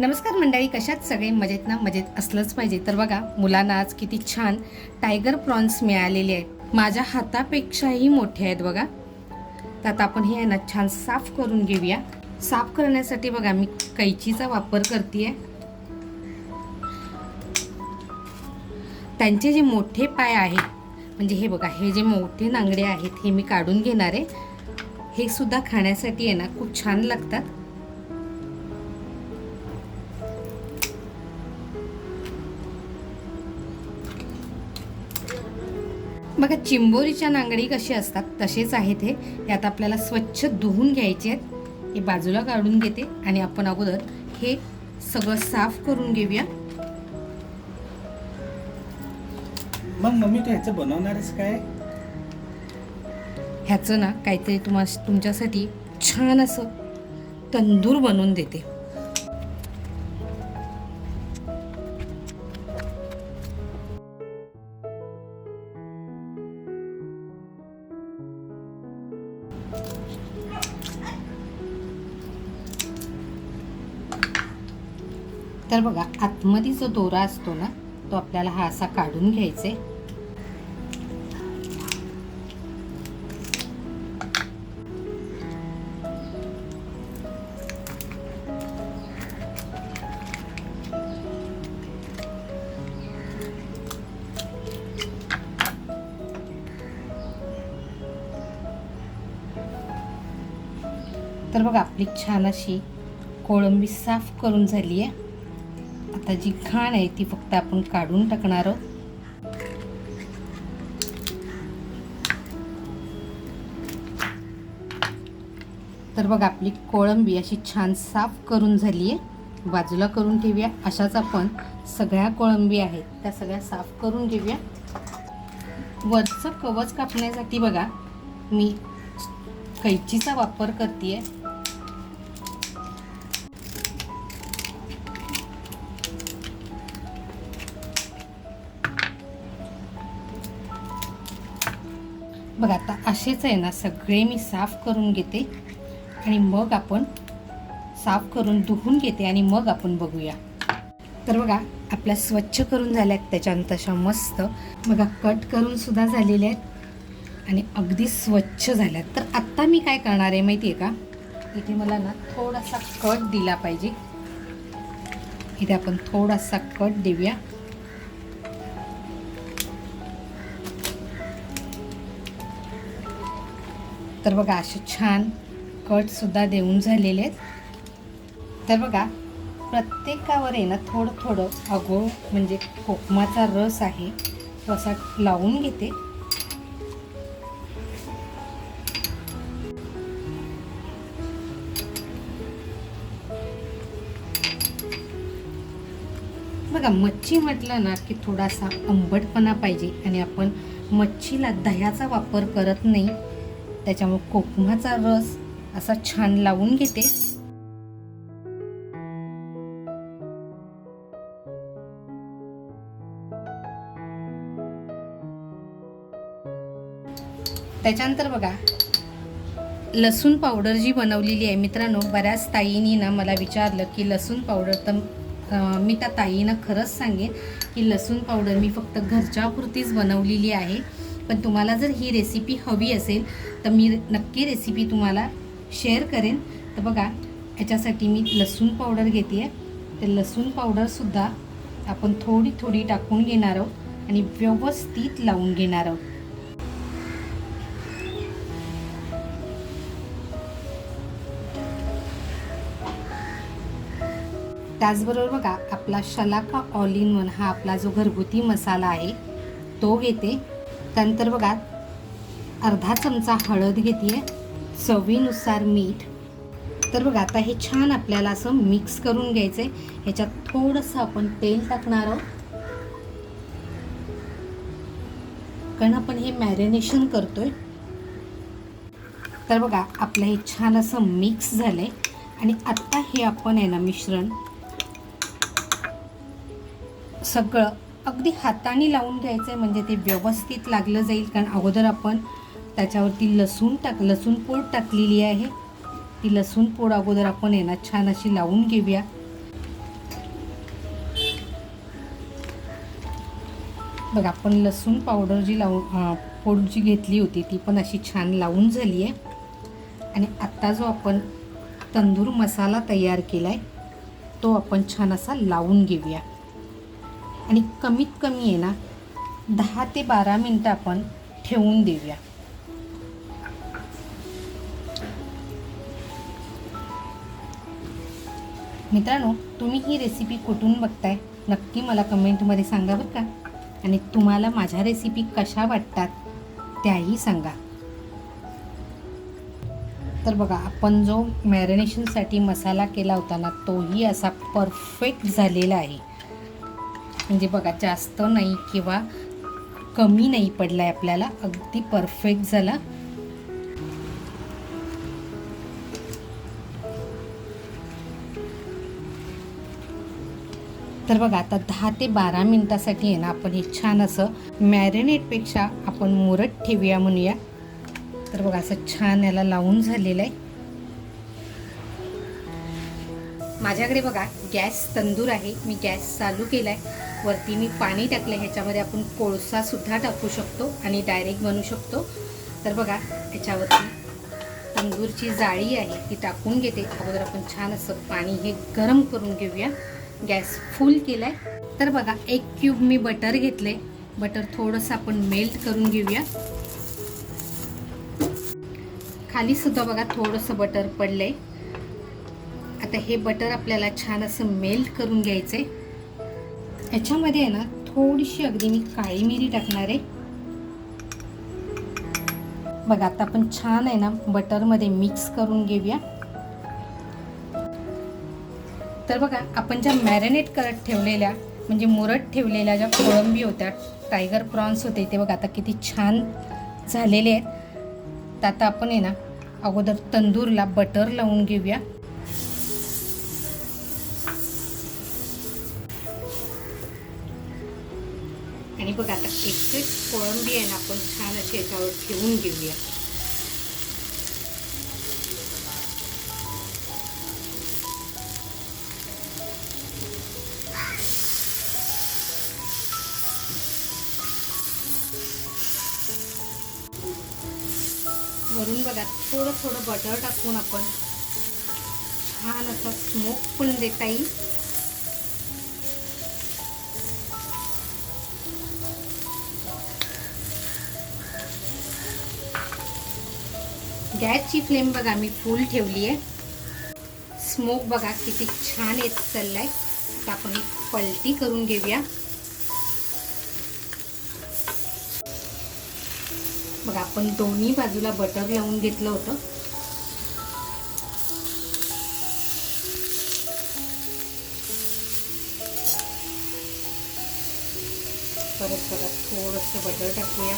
नमस्कार मंडळी, कशात सगळे मजेत ना? मजेत असलंच पाहिजे. तर बघा, मुलांना आज किती छान टायगर प्रॉन्स मिळालेले आहेत. माझ्या हातापेक्षाही मोठे आहेत बघा. तर आता आपण हे आहे ना छान साफ करून घेऊया. साफ करण्यासाठी बघा मी कैचीचा वापर करते. त्यांचे जे मोठे पाय आहेत, म्हणजे हे बघा, हे जे मोठे नांगडे आहेत हे मी काढून घेणार आहे. हे सुद्धा खाण्यासाठी आहे ना खूप छान लागतात. बघा, चिंबोरीच्या नांगडी कशी असतात तसेच आहेत हे. यात आपल्याला स्वच्छ धुवून घ्यायचे आहेत. हे बाजूला काढून घेते आणि आपण अगोदर हे सगळं साफ करून घेऊया. मग मम्मी तू ह्याचं बनवणारच काय? ह्याचं ना काहीतरी तुमच्यासाठी छान असं तंदूर बनवून देते. तर बघा, आतमध्ये जो दोरा असतो ना तो आपल्याला हा असा काढून घ्यायचा आहे. तर बघा, आपली छान अशी कोळंबी साफ करून झाली आहे. आता जी घाण आहे ती फक्त आपण काढून टाकणार आहोत. तर बघा, आपली कोळंबी अशी छान साफ करून झाली आहे. बाजूला करून ठेवूया. अशाच आपण सगळ्या कोळंबी आहेत त्या सगळ्या साफ करून घेऊया. वरचं कवच कापण्यासाठी बघा मी कैचीचा वापर करते. बघा, आता असेच आहे ना सगळे मी साफ करून घेते आणि मग आपण साफ करून धुवून घेते आणि मग आपण बघूया. तर बघा, आपल्या स्वच्छ करून झाल्या आहेत. त्याच्यानंतर अशा मस्त बघा कट करून सुद्धा झालेल्या आहेत आणि अगदी स्वच्छ झाल्यात. तर आत्ता मी काय करणार आहे माहिती आहे का? इथे मला ना थोडासा कट दिला पाहिजे. इथे आपण थोडासा कट देऊया. तर बघा, असे छान कट सुद्धा देऊन झालेले आहेत. तर बघा, प्रत्येकावर आहे ना थोडं थोडं म्हणजे कोकमाचा रस आहे तो असा लावून घेते. बघा, मच्छी म्हटलं ना की थोडासा आंबटपणा पाहिजे आणि आपण मच्छीला दह्याचा वापर करत नाही, त्याच्यामुळे कोकमाचा रस असा छान लावून घेते. त्याच्यानंतर बघा, लसूण पावडर जी बनवलेली आहे मित्रांनो, बऱ्याच ताईंनी ना मला विचारलं की लसूण पावडर, तर मी त्या ताईंना खरंच सांगेन की लसूण पावडर मी फक्त घरच्यापुरतीच बनवलेली आहे. पण तुम्हाला जर ही रेसिपी हवी असेल तर मी नक्की रेसिपी तुम्हाला शेअर करेन. तर बघा, याच्यासाठी मी लसूण पावडर घेते आहे. तर लसूण पावडरसुद्धा आपण थोडी थोडी टाकून घेणार आहोत आणि व्यवस्थित लावून घेणार आहोत. त्याचबरोबर बघा, आपला शलाका ऑल इन वन हा आपला जो घरगुती मसाला आहे तो घेते. त्यानंतर बघा, अर्धा चमचा हळद घेते, चवीनुसार मीठ. तर बघा, आता हे छान आपल्याला असं मिक्स करून घ्यायचं आहे. ह्याच्यात थोडंसं आपण तेल टाकणार आहोत, कारण आपण हे मॅरिनेशन करतोय. तर बघा, आपलं हे छान असं मिक्स झालंय आणि आता हे आपण आहे ना मिश्रण सगळं अगदी हाताने लावून घ्यायचं आहे, म्हणजे ते व्यवस्थित लागलं जाईल. कारण अगोदर आपण त्याच्यावरती लसूण पूड टाकलेली आहे. ती लसूण पूड अगोदर आपण आहे ना छान अशी लावून घेऊया. बघा आपण लसूण पावडर जी पूड जी घेतली होती ती पण अशी छान लावून झाली आहे. आणि आत्ता जो आपण तंदूर मसाला तयार केला आहे तो आपण छान असा लावून घेऊया. आणि कमीत कमी आहे ना 10 ते 12 मिनटं आपण ठेवून देऊया. मित्रांनो, तुम्ही ही रेसिपी कुठून बघताय नक्की मला कमेंटमध्ये सांगा बरं का. आणि तुम्हाला माझ्या रेसिपी कशा वाटतात त्याही सांगा. तर बघा आपण जो मॅरिनेशनसाठी मसाला केला होता ना तोही असा परफेक्ट झालेला आहे. म्हणजे बघा जास्त नाही किंवा कमी नाही पडला आहे आपल्याला, अगदी परफेक्ट झाला. तर बघा आता 10 ते 12 मिनटासाठी आहे ना आपण हे छान असं मॅरिनेटपेक्षा आपण मुरत ठेवूया म्हणूया. तर बघा असं छान याला लावून झालेलं आहे. माझ्याकडे बघा गॅस तंदूर आहे, मी गॅस चालू केला आहे. वरती मी पाणी टाकलं, ह्याच्यामध्ये आपण कोळसासुद्धा टाकू शकतो आणि डायरेक्ट बनवू शकतो. तर बघा ह्याच्यावरती तंदूरची जाळी आहे ती टाकून घेते. अगोदर आपण छान असं पाणी हे गरम करून घेऊया. गॅस फुल केला आहे. तर बघा 1 क्यूब मी बटर घेतले. बटर थोडंसं आपण मेल्ट करून घेऊया. खाली सुद्धा बघा थोडंसं बटर पडलंय. आता हे बटर आपल्याला छान असं मेल्ट करून घ्यायचंय. याच्यामध्ये आहे ना थोडीशी अगदी मी काळी मिरी टाकणार आहे. बघा आता आपण छान आहे ना बटरमध्ये मिक्स करून घेऊया. तर बघा आपण ज्या मॅरिनेट करत ठेवलेल्या म्हणजे मुरत ठेवलेल्या ज्या कोळंबी होत्या, टायगर प्रॉन्स होते, ते बघा आता किती छान झालेले आहेत. तर आता आपण आहे ना अगोदर तंदूरला बटर लावून घेऊया. आणि बघा आता एक कोळंबी आहे ना आपण छान अशी याच्यावर ठेवून घेऊया. वरून बघा थोडं थोडं बटर टाकून आपण छान असा स्मोक पण देता येईल. गॅसची फ्लेम बघा मी फुल ठेवली आहे. स्मोक बघा किती छान येत चाललाय. आता आपण एक पलटी करून घेऊया. बघा आपण दोन्ही बाजूला बटर लावून घेतलं होतं. परत बघा थोडंसं बटर टाकूया.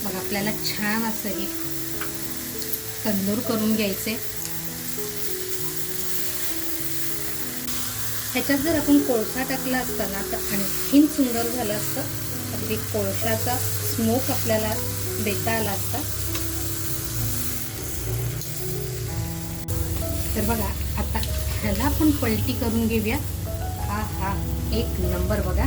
मग आपल्याला छान असं हे तंदूर करून घ्यायचे. ह्याच्यात जर आपण कोळसा टाकला असता ना तर आणखीन सुंदर झालं असतं. अगदी कोळशाचा स्मोक आपल्याला देता आला असता. तर बघा आता ह्याला आपण पलटी करून घेऊया. हा एक नंबर. बघा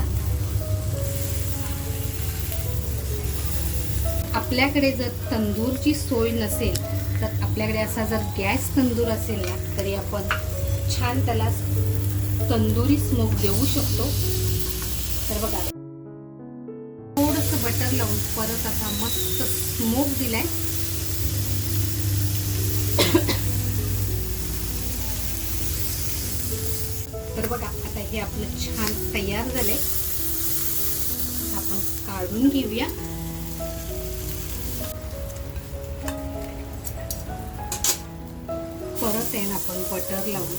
आपल्याकडे जर तंदूरची सोय नसेल तर आपल्याकडे असा जर गॅस तंदूर असेल ना तरी आपण छान त्याला तंदुरी स्मोक देऊ शकतो. तर बघा थोडंसं बटर लावून परत असा मस्त स्मोक दिलाय. तर बघा आता हे आपलं छान तयार झालंय. आपण काढून घेऊया. परत आहे ना आपण बटर लावू.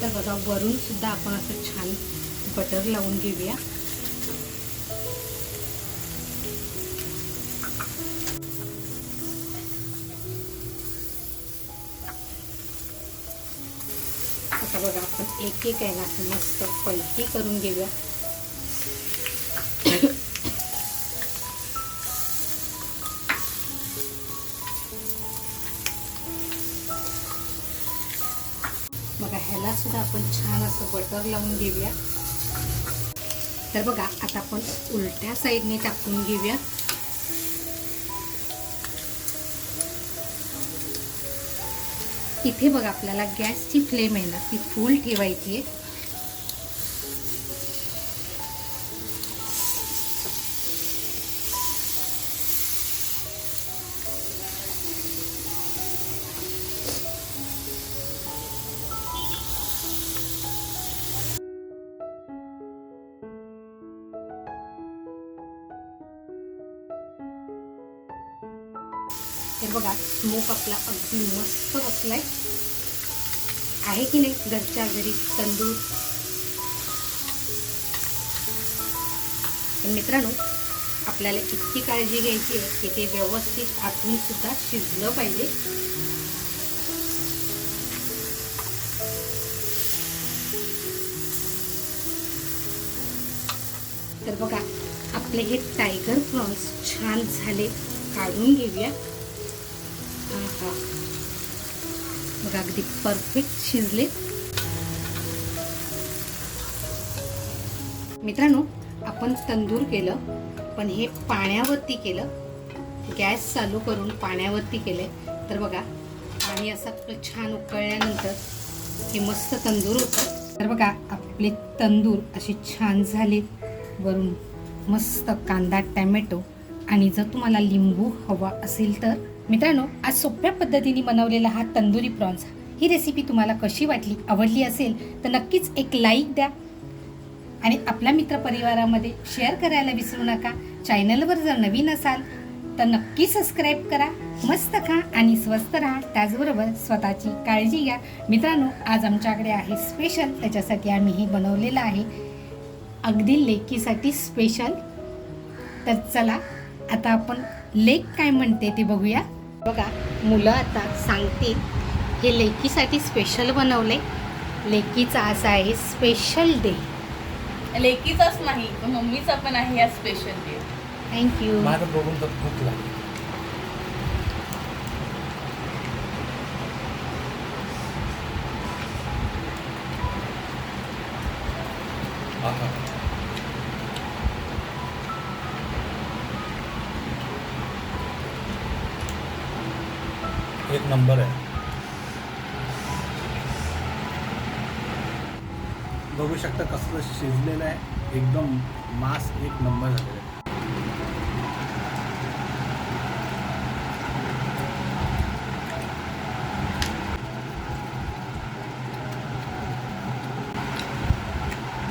तर बघा वरून सुद्धा आपण असं छान बटर लावून घेऊया. आता बघा आपण एक एक आहे ना मस्त पलटी करून घेऊया. बघा ह्याला सुद्धा आपण छान असं बटर लावून घेऊया. तर बघा आता आपण उलट्या साईडने टाकून घेऊया. इथे बघा आपल्याला गॅसची फ्लेम आहे ना ती फुल ठेवायची आहे. तर बघा स्मोक आपला अगदी मस्त बसलाय आहे की नाही. घरच्या घरी तंदूर. पण मित्रांनो आपल्याला इतकी काळजी घ्यायची आहे की ते व्यवस्थित आतून सुद्धा शिजलं पाहिजे. तर बघा आपले हे टायगर प्रॉन्स छान झाले. काढून घेऊया. बघा अगदी परफेक्ट शिजले. मित्रांनो आपण तंदूर केलं पण हे पाण्यावरती केलं. गॅस चालू करून पाण्यावरती केले. तर बघा पाणी असं आपलं छान उकळल्यानंतर हे मस्त तंदूर होतं. तर बघा आपले तंदूर असे छान झाले. वरून मस्त कांदा टॅमॅटो आणि जर तुम्हाला लिंबू हवा असेल तर. मित्रांनो आज सोप्या पद्धतीने बनवलेला हा तंदुरी प्रॉन्स ही रेसिपी तुम्हाला कशी वाटली, आवडली असेल तर नक्कीच एक लाईक द्या आणि आपल्या मित्रपरिवारामध्ये शेअर करायला विसरू नका. चॅनलवर जर नवीन असाल तर नक्की सबस्क्राईब करा. मस्त खा आणि स्वस्त राहा. त्याचबरोबर स्वतःची काळजी घ्या. मित्रांनो आज आमच्याकडे आहे स्पेशल, त्याच्यासाठी आम्ही हे बनवलेलं आहे अगदी लेकीसाठी स्पेशल. तर चला आता आपण लेक काय म्हणते ते बघूया. बघा मुलं आता सांगतील हे लेकीसाठी स्पेशल बनवले. लेकीचा असा आहे स्पेशल डे. लेकीचाच नाही तर मम्मीचा पण आहे या स्पेशल डे. थँक्यू. माझं बघून तर भूक लागली. एक नंबर आहे. बघू शकता कसलं शिजलेलं आहे. एकदम मांस एक नंबर झालेलं आहे.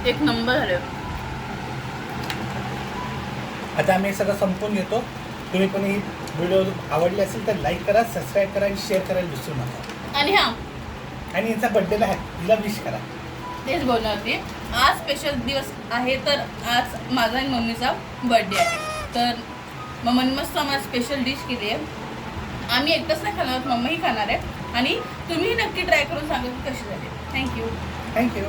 एक नंबर झालं. आता आम्ही हे सगळं संपवून घेतो. तुम्ही पण ही व्हिडिओ आवडली असेल तर लाईक करा, सबस्क्राईब करा आणि शेअर करायला विसरू नका. आणि हा आणि हिचा बड्डेला आहे तिला विश करा. तेच बोलणार होते. आज स्पेशल दिवस आहे तर आज माझा आणि मम्मीचा बर्थडे आहे. तर मम्मीने मस्त आम्हाला स्पेशल डिश केली आहे. आम्ही एकटंच नाही खाणार आहोत, मम्मीही खाणार आहे. आणि तुम्ही नक्की ट्राय करून सांगा की कशी झाली. थँक्यू. थँक्यू.